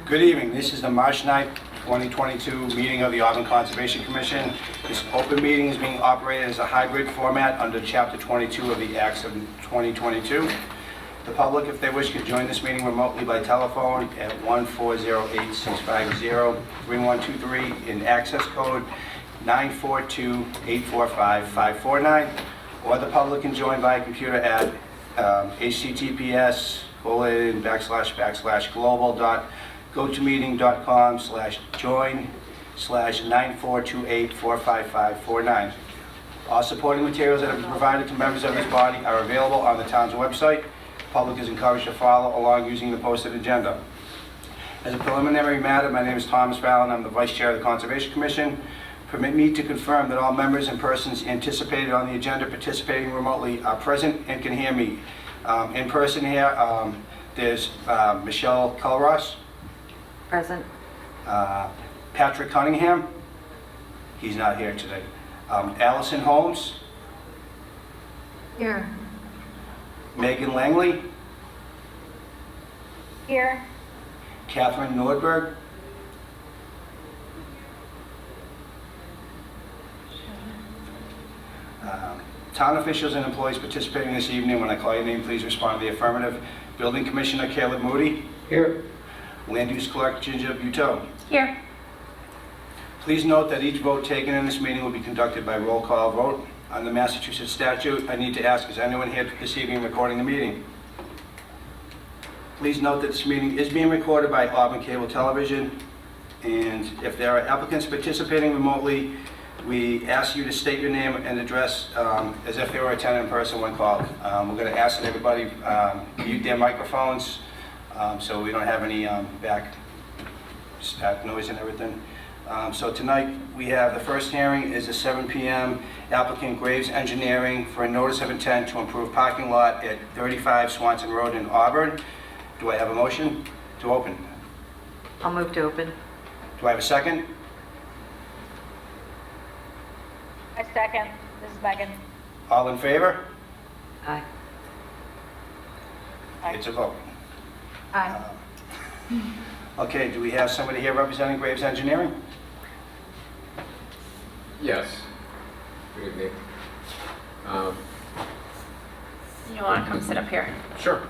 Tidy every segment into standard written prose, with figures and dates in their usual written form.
Good evening. This is the March 9th, 2022 meeting of the Auburn Conservation Commission. This open meeting is being operated as a hybrid format under Chapter 22 of the Acts of 2022. The public, if they wish, can join this meeting remotely by telephone at 1-408-650-3123 in access code 942-845-549, or the public can join by computer at https://global.gotomeeting.com/join/9428455549. All supporting materials that have been provided to members of this body are available on the town's website. The public is encouraged to follow along using the posted agenda. As a preliminary matter, my name is Thomas Fallon. I'm the Vice Chair of the Conservation Commission. Permit me to confirm that all members and persons anticipated on the agenda participating remotely are present and can hear me. In person here, there's Michelle Culross. Present. Patrick Cunningham. He's not here today. Allison Holmes. Here. Megan Langley. Here. Catherine Nordberg. Town officials and employees participating this evening, when I call your name, please respond to the affirmative. Building Commissioner Caleb Moody. Here. Land Use Clerk Ginger Buteau. Here. Please note that each vote taken in this meeting will be conducted by roll call vote. Under Massachusetts statute, I need to ask, is anyone here this evening recording the meeting? Please note that this meeting is being recorded by Auburn Cable Television, and if there are applicants participating remotely, we ask you to state your name and address as if they were attending in person when called. We're going to ask that everybody mute their microphones so we don't have any back noise and everything. So tonight we have the first hearing is at 7 p.m. Applicant Graves Engineering for a notice of intent to improve parking lot at 35 Swanson Road in Auburn. Do I have a motion to open? I'll move to open. Do I have a second? I second. This is Megan. All in favor? Aye. It's a vote. Aye. Okay, do we have somebody here representing Graves Engineering? Yes. Good evening. You want to come sit up here? Sure.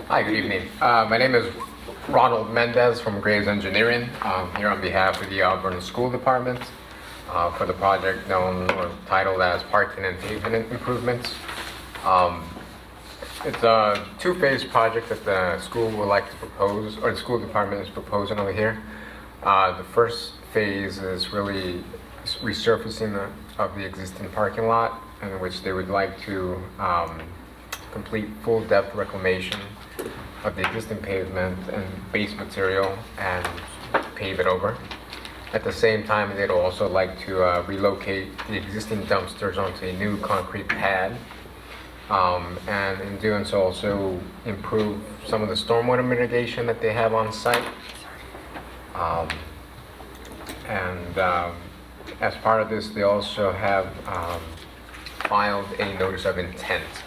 Hi, good evening. My name is Ronald Mendez from Graves Engineering. I'm here on behalf of the Auburn School Department for the project known or titled as Parking and Pavement Improvements. It's a two-phase project that the school would like to propose, or the school department is proposing over here. The first phase is really resurfacing of the existing parking lot, in which they would like to complete full depth reclamation of the existing pavement and base material and pave it over. At the same time, they'd also like to relocate the existing dumpsters onto a new concrete pad, and in doing so also improve some of the stormwater mitigation that they have on site. As part of this, they also have filed a notice of intent.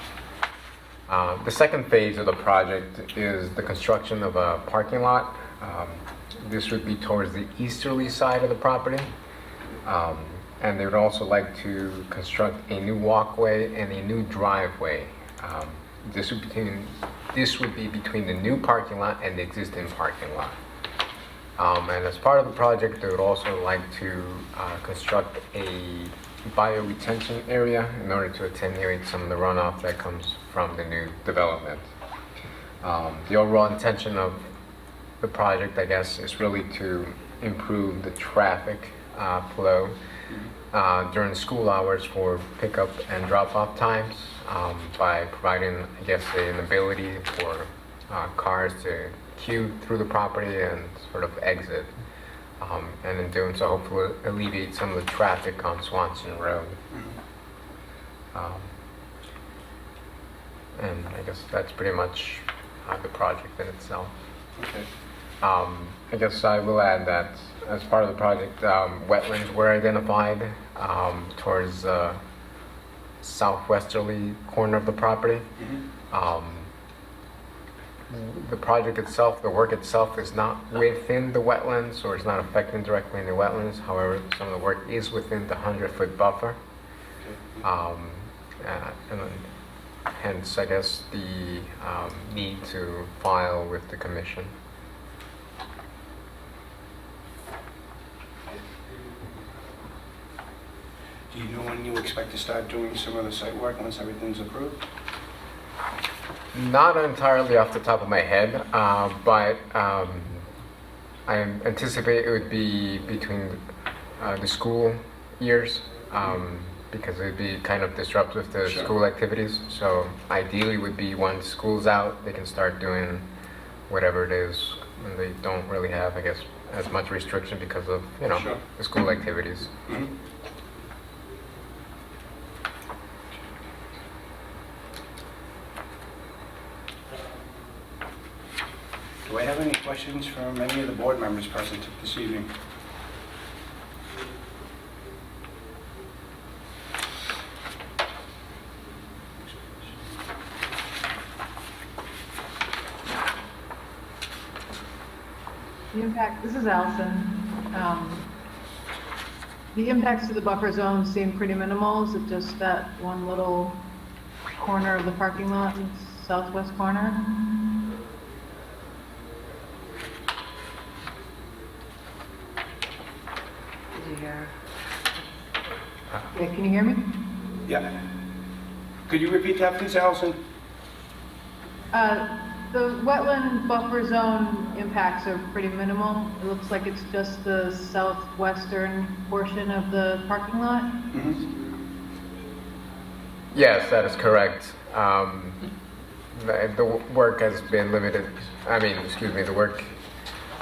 The second phase of the project is the construction of a parking lot. This would be towards the easterly side of the property. And they would also like to construct a new walkway and a new driveway. This would be between the new parking lot and the existing parking lot. And as part of the project, they would also like to construct a bioretention area in order to attenuate some of the runoff that comes from the new development. The overall intention of the project, I guess, is really to improve the traffic flow during school hours for pickup and drop-off times by providing, I guess, an ability for cars to queue through the property and sort of exit And in doing so, hopefully alleviate some of the traffic on Swanson Road. And I guess that's pretty much the project in itself. Okay. I guess I will add that as part of the project, wetlands were identified towards the southwesterly corner of the property. The project itself, the work itself is not within the wetlands, or it's not affecting directly the wetlands. However, some of the work is within the 100-foot buffer. And hence, I guess, the need to file with the commission. Do you know when you expect to start doing some of the site work once everything's approved? Not entirely off the top of my head, but I anticipate it would be between the school years, because it would be kind of disruptive to Sure. school activities. So ideally would be once school's out, they can start doing whatever it is, and they don't really have, I guess, as much restriction because of, you know, Sure. the school activities. Do I have any questions from any of the board members present this evening? The impact, this is Allison. The impacts to the buffer zone seem pretty minimal. Is it just that one little corner of the parking lot, in southwest corner? Did you hear? Yeah, can you hear me? Yeah. Could you repeat that, please, Allison? The wetland buffer zone impacts are pretty minimal. It looks like it's just the southwestern portion of the parking lot. Yes, that is correct. The work has been limited, the work,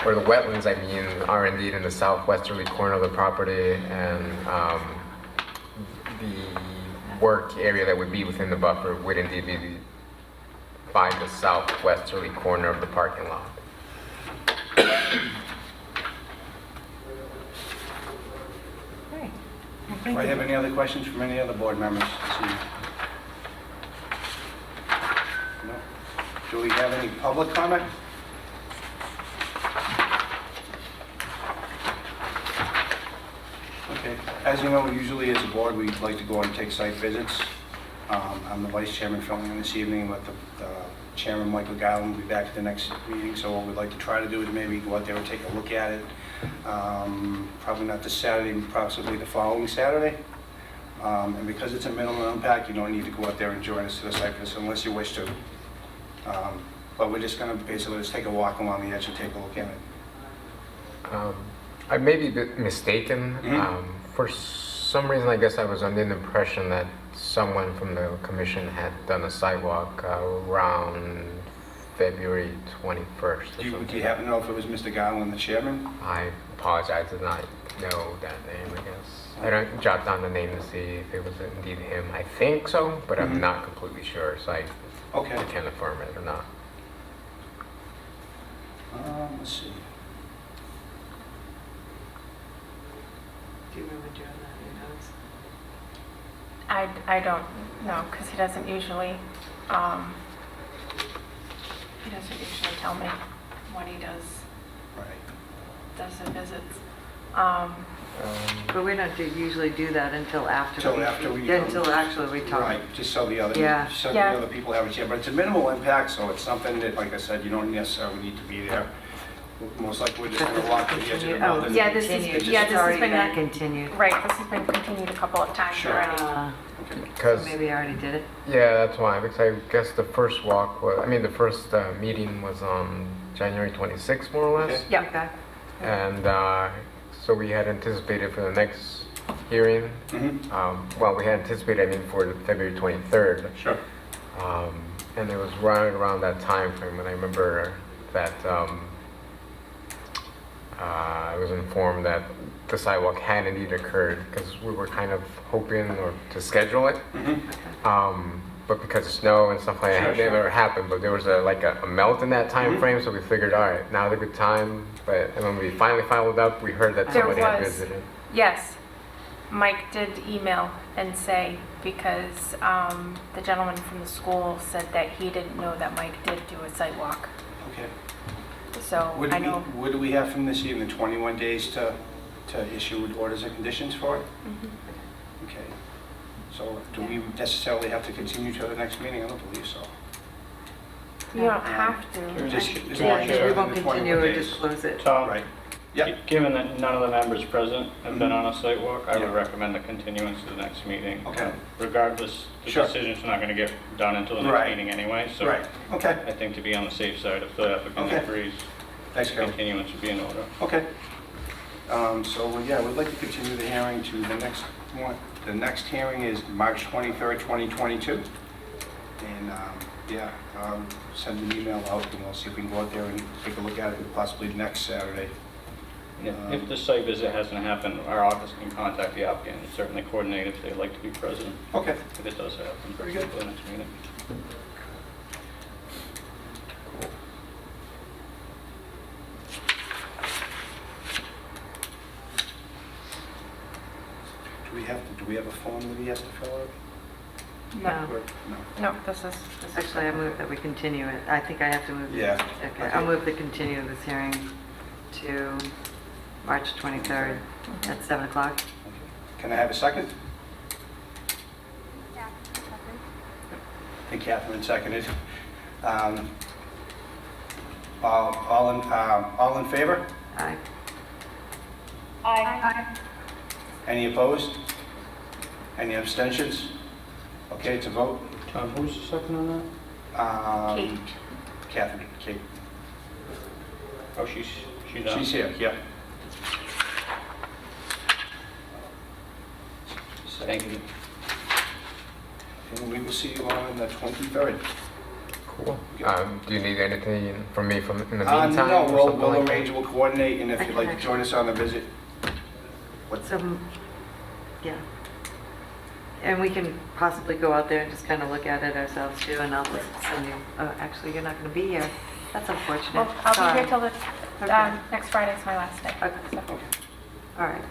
or the wetlands, are indeed in the southwesterly corner of the property, and the work area that would be within the buffer would indeed be by the southwesterly corner of the parking lot. Great. Well, Do thank I you. have any other questions from any other board members this evening? No? Do we have any public comment? Okay. As you know, usually as a board, we like to go out and take site visits. I'm the vice chairman filling in this evening, but the chairman, Michael Gallon, will be back at the next meeting. So what we'd like to try to do is maybe go out there and take a look at it. Probably not this Saturday, possibly the following Saturday. And because it's a minimal impact, you don't need to go out there and join us to the site visit unless you wish to. But we're just going to basically just take a walk along the edge and take a look at it. I may be a bit mistaken. For some reason, I guess I was under the impression that someone from the commission had done a sidewalk around February 21st. Or Do you something. happen to know if it was Mr. Garland, the chairman? I apologize, I did not know that name, I guess. I don't jot down the name to see if it was indeed him. I think so, but I'm not completely sure, so I Okay. can't affirm it or not. Let's see. Do you remember doing that in your notes? I don't know, because he doesn't usually tell me when he does Right. the visits. But we don't usually do that until after. Till after we- Until actually we talk. Right, just so the other, Yeah. so the Yeah. other people have a chance. But it's a minimal impact, so it's something that, like I said, you don't necessarily need to be there. Most likely, we're just going to walk to the edge of the Oh, building. Yeah, this is- continued. yeah, It's this has already been been a- continued. Right, this has been continued a couple of times Sure. already. Okay. So Because maybe I already did it. yeah, that's why. Because I guess the first walk was, the first meeting was on January 26th, more or less. Okay. Yeah. Okay. And so we had anticipated for the next hearing. Well, we had anticipated, for the February 23rd. Sure. And it was right around that time frame when I remember that I was informed that the sidewalk had indeed occurred because we were kind of hoping or to schedule it. But because of snow and stuff like that, it never happened. But there was a melt in that time frame, so we figured, all right, now's a good time. And when we finally followed up, we heard that There somebody had was. visited. Yes, Mike did email and say, because the gentleman from the school said that he didn't know that Mike did do a site walk. Okay. So I know. What do we have from this evening? 21 days to issue orders and conditions for it? Okay. So do we necessarily have to continue to the next meeting? I don't believe so. You don't have to. Just Yeah, make sure we won't the continue 21 or days. just close it. Tom, Right. Yeah. given that none of the members present have been Mhm. on a site walk, I Yeah. would recommend the continuance to the next meeting. Okay. Regardless, the Sure. decision's not going to get done until the Right. next meeting anyway, so Right. Okay. I think to be on the safe side, if the applicant Okay. agrees, Thanks, Carol. continuance would be in order. Okay. Yeah, we'd like to continue the hearing to the next one. The next hearing is March 23rd, 2022. And, send an email out and we'll see if we can go out there and take a look at it possibly next Saturday. If the site visit hasn't happened, our office can contact the applicant and certainly coordinate if they'd like to be present, Okay. if it does happen. Very good. For the next meeting. Do we have a form that he has to fill out? No. Or- No, this is. Actually, I move that we continue it. I think I have to move. Yeah. Okay, I'll move to continue this hearing to March 23rd at 7 o'clock. Can I have a second? I think Catherine seconded. All in favor? Aye. Any opposed? Any abstentions? Okay, it's a vote. Tom, who's the second on that? Kate. Catherine, Kate. Oh, she's on. She's here, yeah. Thank you. And we will see you on the 23rd. Cool. Do you need anything from me in the meantime? No, or we'll something like that? arrange, we'll coordinate, and if you'd like to join us on the visit. Yeah. And we can possibly go out there and just kind of look at it ourselves too, and I'll just send you, actually, you're not going to be here. That's unfortunate. Well, I'll be Sorry. here till the, Okay. next Friday's my last day. Okay. So. All right.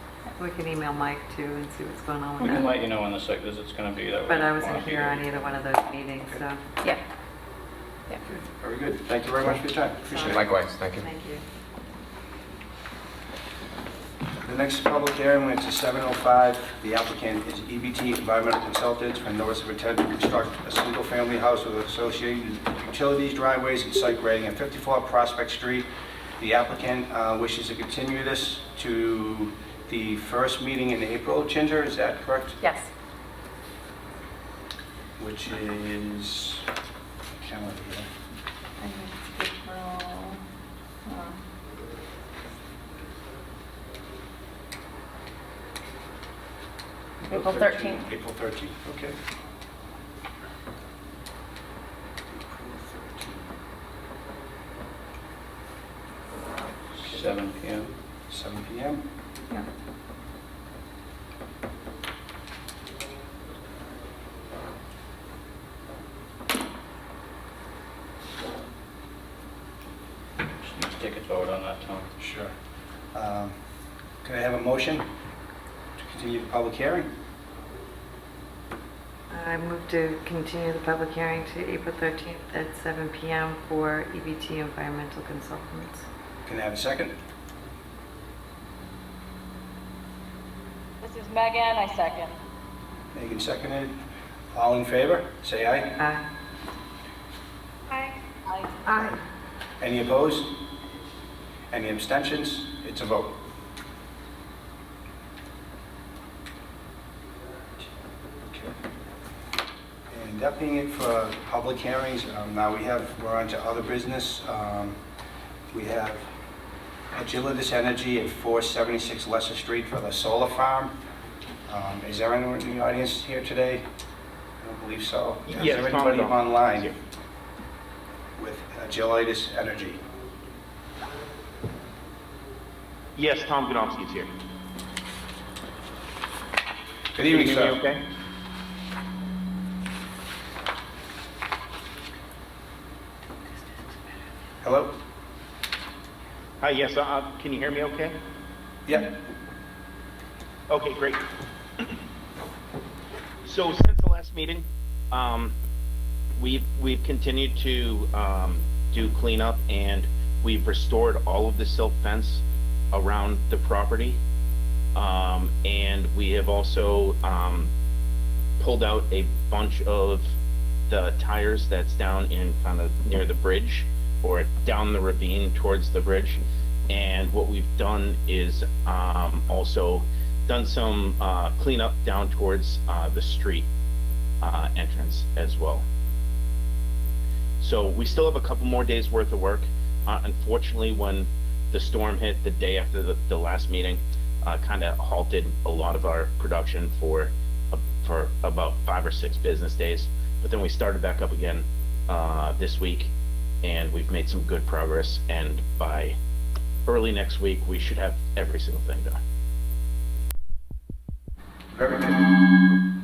We can email Mike too and see what's going on We with can that. let you know when the site visit's going to be. That way But I you wasn't wanna be here there. on either one of those meetings, so Yeah. Very good. Thank you very much for your time. Appreciate it. Likewise, thank you. thank you. The next public hearing, it's at 7:05. The applicant is EBT Environmental Consultants for notice of intent to construct a single-family house with associated utilities, driveways, and site grading at 54 Prospect Street. The applicant wishes to continue this to the first meeting in April. Ginger, is that correct? Yes. Which is, calendar here. I think it's April, hold on. April 13th. April 13th, okay. April 7 p.m. 7 p.m. Yeah. Just need to take a vote on that, Tom. Sure. Can I have a motion to continue the public hearing? I move to continue the public hearing to April 13th at 7 PM for EBT Environmental Consultants. Can I have a second? This is Megan, I second. Megan seconded. All in favor? Say aye. Aye. Aye. Aye. Any opposed? Any abstentions? It's a vote. Okay. And that being it for public hearings, now we're on to other business. We have Agilitas Energy at 476 Lesser Street for the solar farm. Is there anyone in the audience here today? I don't believe so. Is Yes, there Tom anybody O'Donnell. online with Agilitas Energy? Yes, Tom Godomsky is here. Good evening, Can you hear me sir. okay? Hello? Hi, yes, can you hear me okay? Yeah. Okay, great. So since the last meeting, we've continued to do cleanup, and we've restored all of the silk fence around the property. And we have also pulled out a bunch of the tires that's down in kind of near the bridge, or down the ravine towards the bridge. And what we've done is also done some cleanup down towards the street entrance as well. So we still have a couple more days worth of work. Unfortunately, when the storm hit the day after the last meeting, kind of halted a lot of our production for about 5 or 6 business days. But then we started back up again this week, and we've made some good progress. And by early next week, we should have every single thing done. Very good.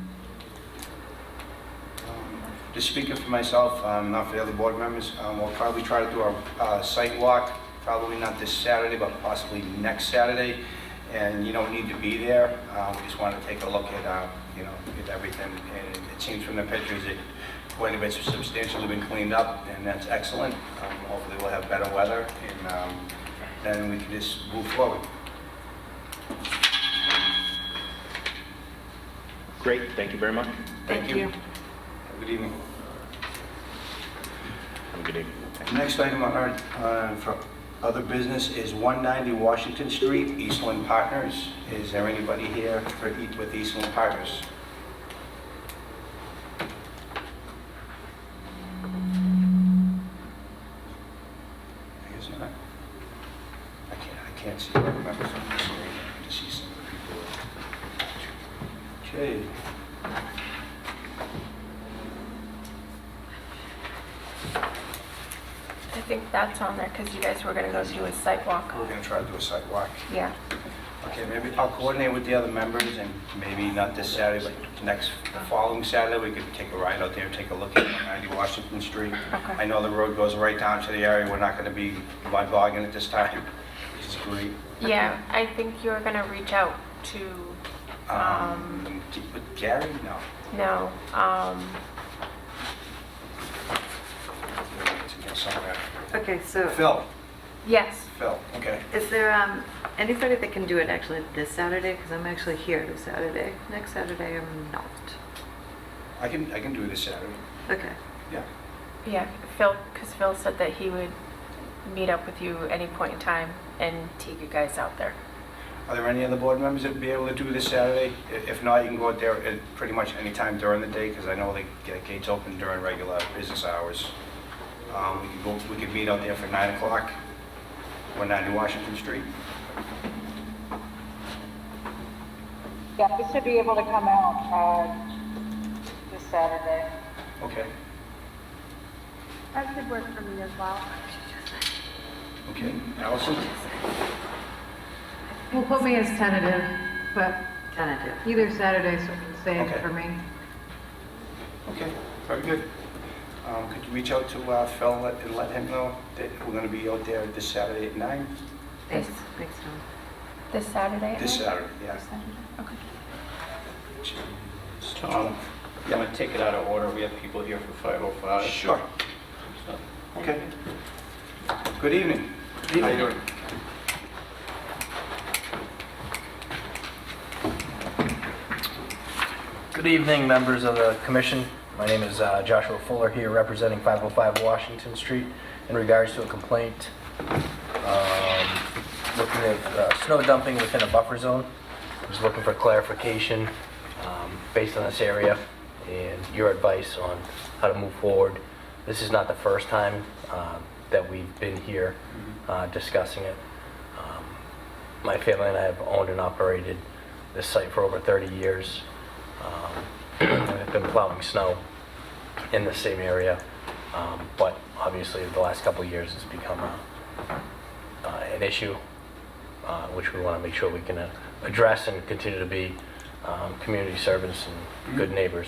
Just speaking for myself, not for the other board members, we'll probably try to do our site walk, probably not this Saturday, but possibly next Saturday. And you don't need to be there. We just want to take a look at, at everything. And it seems from the pictures that quite a bit substantially been cleaned up, and that's excellent. Hopefully we'll have better weather, and then we can just move forward. Great, thank you very much. Thank you. Have a good evening. Have a good evening. Next item on our, for other business is 190 Washington Street, Eastland Partners. Is there anybody here with Eastland Partners? I guess not. I can't see board members on this area. I just see some of the people. Okay. I think that's on there because you guys were gonna go do a site walk. We're going to try to do a site walk. Yeah. Okay, maybe I'll coordinate with the other members, and maybe not this Saturday, but the following Saturday, we could take a ride out there and take a look at 90 Washington Street. Okay. I know the road goes right down to the area. We're not going to be mud bogging at this time, which is great. Yeah, I think you were gonna reach out to, With Gary? No. no, To get somewhere. Okay, so Phil, yes. okay. is there anybody that can do it actually this Saturday? Because I'm actually here this Saturday. Next Saturday, I'm not. I can do this Saturday. Okay. Yeah. Yeah, because Phil said that he would meet up with you any point in time and take you guys out there. Are there any other board members that would be able to do this Saturday? If not, you can go out there at pretty much any time during the day, because I know they get gates open during regular business hours. We could meet out there for 9 o'clock, 190 Washington Street. Yeah, we should be able to come out this Saturday. Okay, That could work for me as well. okay. Allison? Well, put me as tentative, but Tentative. either Saturday's the same Okay. for me. Okay, very good. Could you reach out to Phil and let him know that we're going to be out there this Saturday at 9? Thanks, thanks, Tom. This Saturday? This Mike? Saturday, yeah. This Saturday, okay. Tom, I'm gonna take it out of order. We have people here for 5:05. Sure. So, Okay. Good evening. How you doing? Good evening, members of the commission. My name is Joshua Fuller here representing 505 Washington Street in regards to a complaint looking at snow dumping within a buffer zone. I was looking for clarification based on this area and your advice on how to move forward. This is not the first time that we've been here discussing it. My family and I have owned and operated this site for over 30 years. I've been plowing snow in the same area, but obviously the last couple of years it's become an issue which we want to make sure we can address and continue to be community servants and good neighbors.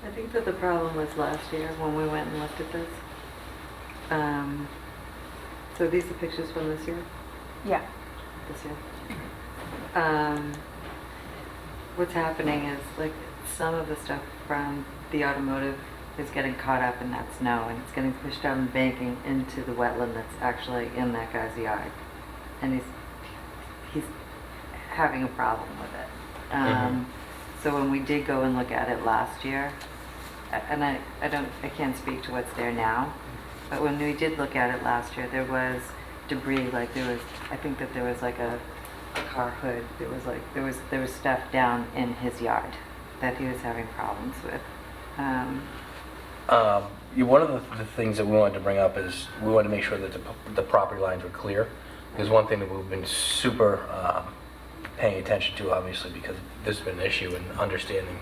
I think that the problem was last year when we went and looked at this. So these are pictures from this year? Yeah. This year. What's happening is like some of the stuff from the automotive is getting caught up in that snow and it's getting pushed out and banking into the wetland that's actually in that guy's yard. And he's having a problem with it. So when we did go and look at it last year, and I can't speak to what's there now, but when we did look at it last year, there was debris, like I think that there was like a car hood, there was stuff down in his yard that he was having problems with. One of the things that we wanted to bring up is we wanted to make sure that the property lines were clear. Because one thing that we've been super paying attention to, obviously, because this has been an issue in understanding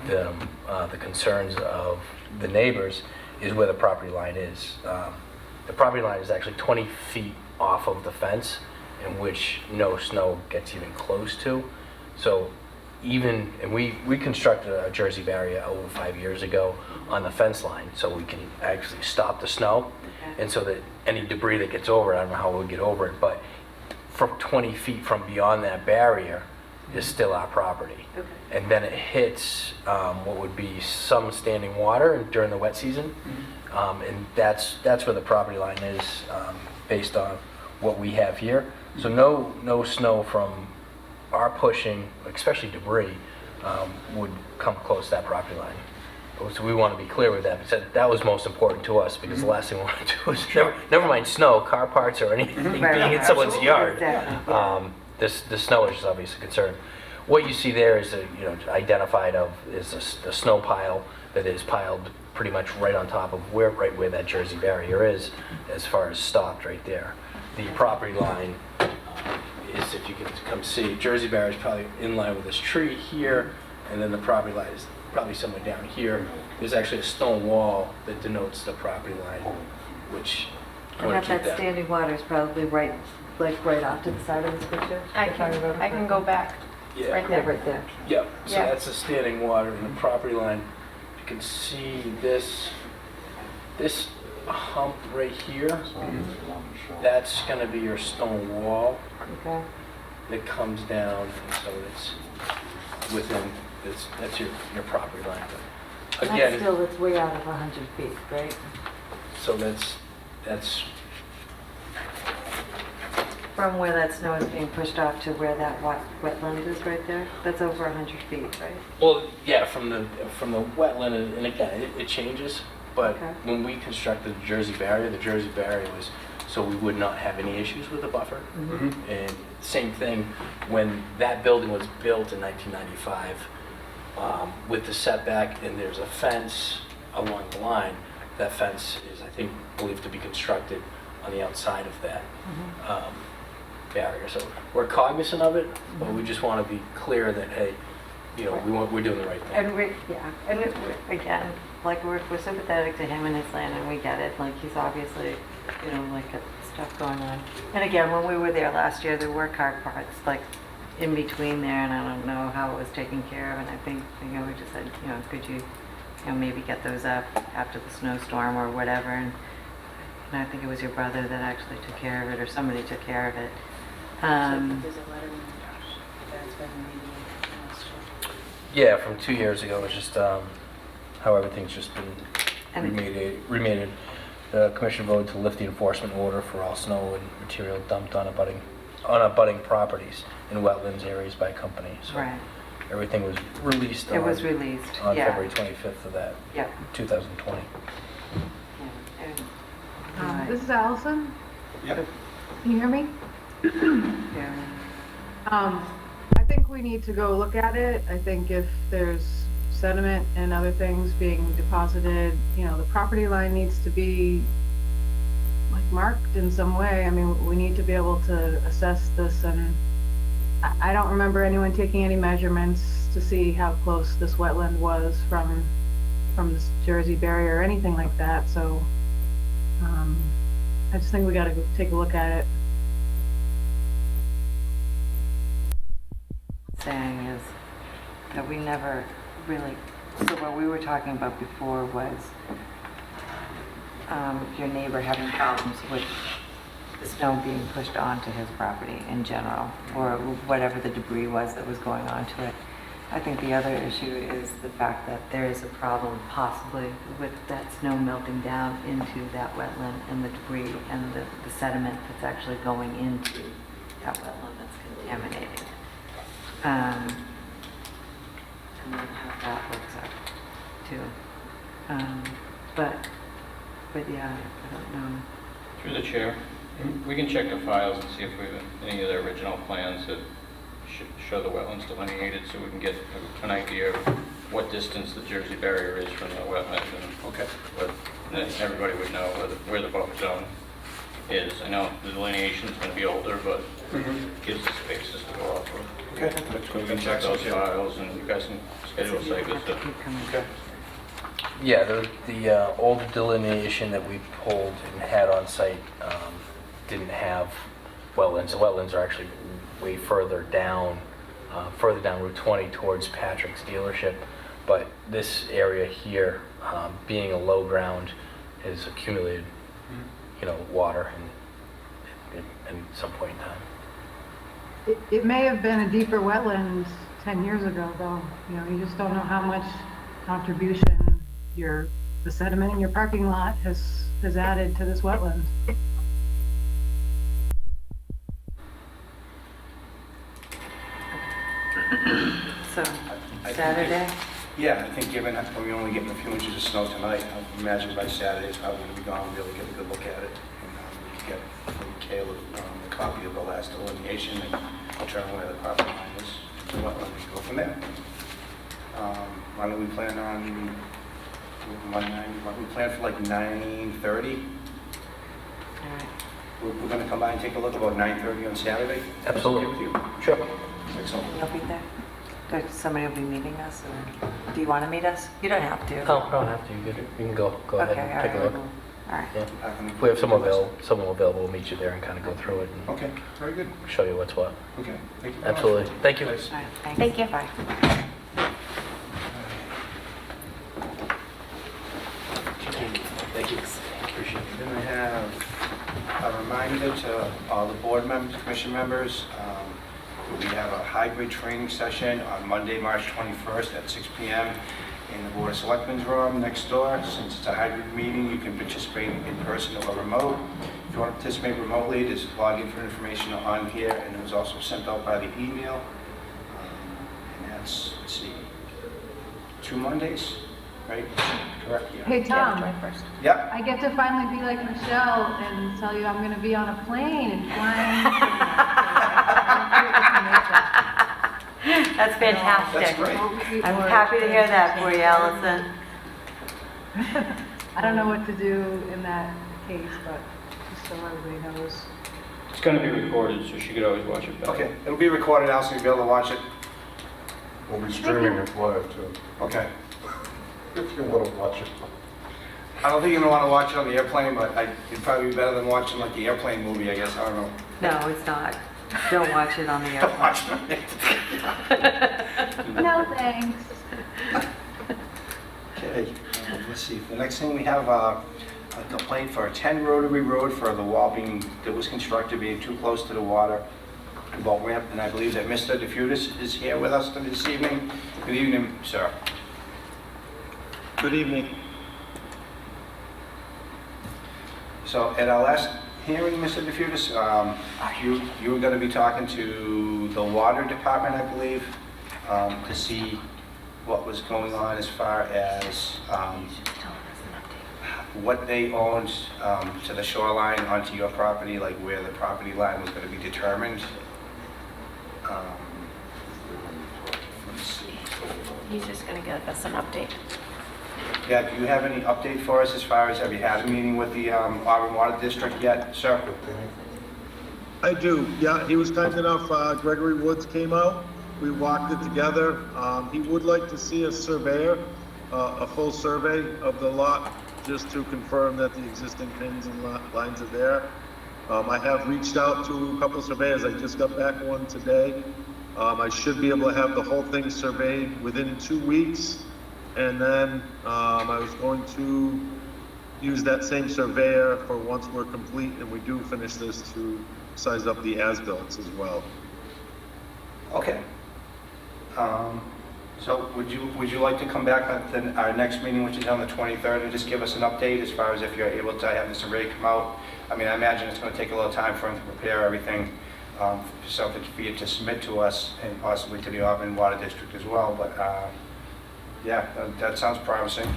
the concerns of the neighbors, is where the property line is. The property line is actually 20 feet off of the fence, in which no snow gets even close to. So and we constructed a Jersey barrier over 5 years ago on the fence line, so we can actually stop the snow. Okay. And so that any debris that gets over it, I don't know how we'll get over it, but from 20 feet from beyond that barrier is still our property. Okay. And then it hits what would be some standing water during the wet season. And that's where the property line is based on what we have here. So no snow from our pushing, especially debris, would come close to that property line. So we want to be clear with that, because that was most important to us, because the last thing we want to do is never mind snow, car parts or anything being in someone's yard. Exactly. The snow is obviously a concern. What you see there is identified is a snow pile that is piled pretty much right on top of right where that Jersey barrier is, as far as stopped right there. The property line is, if you can come see, Jersey barrier is probably in line with this tree here, and then the property line is probably somewhere down here. There's actually a stone wall that denotes the property line, which I And want to keep that that. standing water is probably right off to the side of this picture? I if remember can go back. Yeah. Right Yeah, there. right there. Yep, so Yeah. that's the standing water in the property line. You can see this hump right here. That's gonna be your stone wall Okay. that comes down, and so it's within, that's your property line. But That's again, it's way out of 100 feet, right? so that's, From where that snow is being pushed off to where that wetland is right there? That's over 100 feet, right? well, yeah, from the wetland, and again, it changes, but Okay. when we constructed the Jersey barrier was so we would not have any issues with the buffer. And same thing, when that building was built in 1995, with the setback, and there's a fence along the line, that fence is, I think, believed to be constructed on the outside of that barrier. So we're cognizant of it, but we just want to be clear that, hey, we're doing the right thing. And again, like we're sympathetic to him and his land, and we get it. Like he's obviously, like got stuff going on. And again, when we were there last year, there were car parts like in between there, and I don't know how it was taken care of. And I think we just said, could you, maybe get those up after the snowstorm or whatever. And I think it was your brother that actually took care of it, or somebody took care of it. Yeah, from 2 years ago, it's just how everything's just been remediated. The commission voted to lift the enforcement order for all snow and material dumped on abutting properties in wetlands areas by company. So Right. everything was released. It was released, on yeah. February 25th of that, Yep. 2020. Yeah. And- This is Allison. Yep. Can you hear me? Yeah. I think we need to go look at it. I think if there's sediment and other things being deposited, the property line needs to be like marked in some way. I mean, we need to be able to assess this, and I don't remember anyone taking any measurements to see how close this wetland was from this Jersey barrier or anything like that. So I just think we got to take a look at it. saying is that we never really, so what we were talking about before was your neighbor having problems with the snow being pushed onto his property in general, or whatever the debris was that was going onto it. I think the other issue is the fact that there is a problem possibly with that snow melting down into that wetland and the debris and the sediment that's actually going into that wetland that's contaminated. And then how that works out too. But yeah, I don't know. Through the chair, we can check the files and see if we have any of the original plans that show the wetlands delineated, so we can get an idea of what distance the Jersey barrier is from the wetland. Okay. Then everybody would know where the buffer zone is. I know the delineation is going to be older, but gives us basis to go off of. Okay. So we can check those files, and you guys can schedule a site visit. Okay. Yeah, the old delineation that we pulled and had on site didn't have wetlands. The wetlands are actually way further down Route 20 towards Patrick's dealership. But this area here, being a low ground, has accumulated, water in some point in time. It may have been a deeper wetland 10 years ago, though. You just don't know how much contribution the sediment in your parking lot has added to this wetland. So, I think Saturday? Yeah, I think given that we're only getting a few inches of snow tonight, I imagine by Saturday it's probably going to be gone, we'll be able to get a good look at it. And we can get from Caleb a copy of the last delineation and determine where the property line is, and wetland, and go from there. Why don't we plan on, why don't we plan for like 9:30? All right. We're going to come by and take a look about 9:30 on Saturday? Absolutely. Okay with you? Sure. Excellent. You'll be there? Somebody will be meeting us, or do you want to meet us? You don't have to. No, don't have to. You can go ahead Okay, and take a all look. right. All right. Yeah. If we have someone available, we'll meet you there and kind of go through it and Okay, very good. show you what's what. Okay, thank you very much. Absolutely. Thank you. Thanks. All right, thanks. Thank you. Bye. Thank you. Appreciate it. Then I have a reminder to all the board members, commission members. We have a hybrid training session on Monday, March 21st at 6 p.m. in the Board of Selectmen's room next door. Since it's a hybrid meeting, you can participate in person or remote. If you want to participate remotely, there's login for information on here, and it was also sent out by the email. And that's, let's see, 2 Mondays, right? Correct, yeah. Hey, Tom, Yep. I get to finally be like Michelle and tell you I'm going to be on a plane and flying. That's fantastic. That's great. I'm happy to hear that for you, Allison. I don't know what to do in that case, but just so everybody knows. It's going to be recorded, so she could always watch it back. Okay, it'll be recorded, Allison, you'll be able to watch it. We'll be streaming it live too, Okay. if you want to watch it. I don't think you're gonna want to watch it on the airplane, but it'd probably be better than watching like the airplane movie, I guess, I don't know. No, it's not. Don't watch it on the Don't airplane. watch it. No, thanks. Okay, let's see, the next thing we have a complaint for 10 Rotary Road for the wall that was constructed being too close to the water, boat ramp, and I believe that Mr. DeFutis is here with us this evening. Good evening, sir. Good evening. So at our last hearing, Mr. DeFutis, you were going to be talking to the water department, I believe, to see what was going on as far as what they owned to the shoreline onto your property, like where the property line was going to be determined. Let's see. He's just gonna give us an update. Yeah, do you have any update for us as far as, have you had a meeting with the Auburn Water District yet, sir? I do, yeah, he was kind enough, Gregory Woods came out, we walked it together. He would like to see a surveyor, a full survey of the lot, just to confirm that the existing pins and lines are there. I have reached out to a couple surveyors, I just got back one today. I should be able to have the whole thing surveyed within 2 weeks. And then I was going to use that same surveyor for once we're complete and we do finish this to size up the as-built as well. Okay. So would you like to come back at our next meeting, which is on the 23rd, and just give us an update as far as if you're able to have the survey come out? I mean, I imagine it's going to take a little time for him to prepare everything, something for you to submit to us and possibly to the Auburn Water District as well, but yeah, that sounds promising.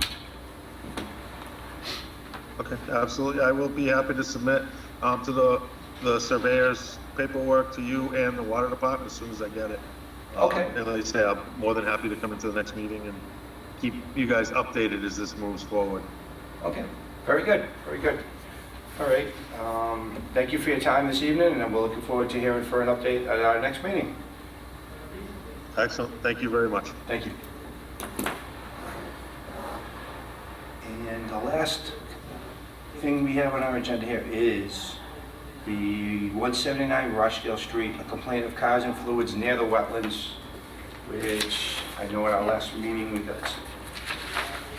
Okay, absolutely. I will be happy to submit to the surveyor's paperwork to you and the water department as soon as I get it. Okay. And like I say, I'm more than happy to come into the next meeting and keep you guys updated as this moves forward. Okay, very good, very good. All right, thank you for your time this evening, and we're looking forward to hearing for an update at our next meeting. Excellent. Thank you very much. Thank you. And the last thing we have on our agenda here is the 179 Rochdale Street, a complaint of cars and fluids near the wetlands, which I know at our last meeting we got.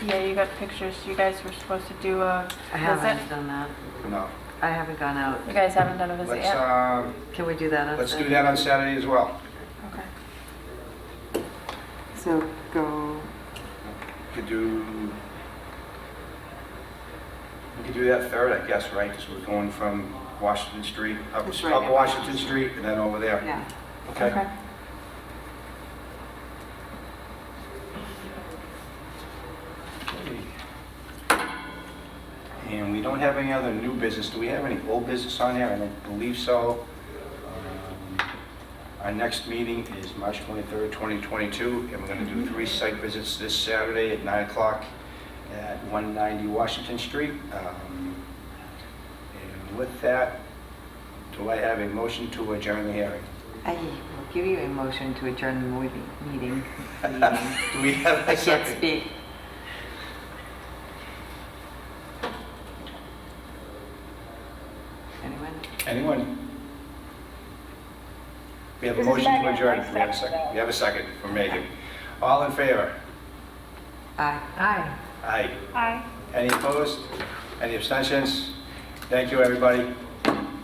Yeah, you got pictures. You guys were supposed to do a I haven't visit. done that. No. I haven't gone out. You guys haven't done a visit Let's, yet? Can we do that on let's do Saturday? that on Saturday as well. Okay. So go, We could do that third, I guess, right? Because we're going from Washington Street, up It's right next Washington to Street, and then over there. yeah. Okay? And we don't have any other new business. Do we have any old business on here? I don't believe so. Our next meeting is March 23rd, 2022, and we're going to do 3 site visits this Saturday at 9 o'clock at 190 Washington Street. And with that, do I have a motion to adjourn the hearing? I will give you a motion to adjourn the meeting. Do we have I a can't second? speak. Anyone? We have a This is motion to Megan. adjourn. I Do we have a second second? that. We have a second from Megan. All in favor? Aye. Aye. Aye. Hi. Any opposed? Any abstentions? Thank you, everybody.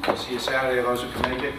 We'll see you Saturday, those who can make it.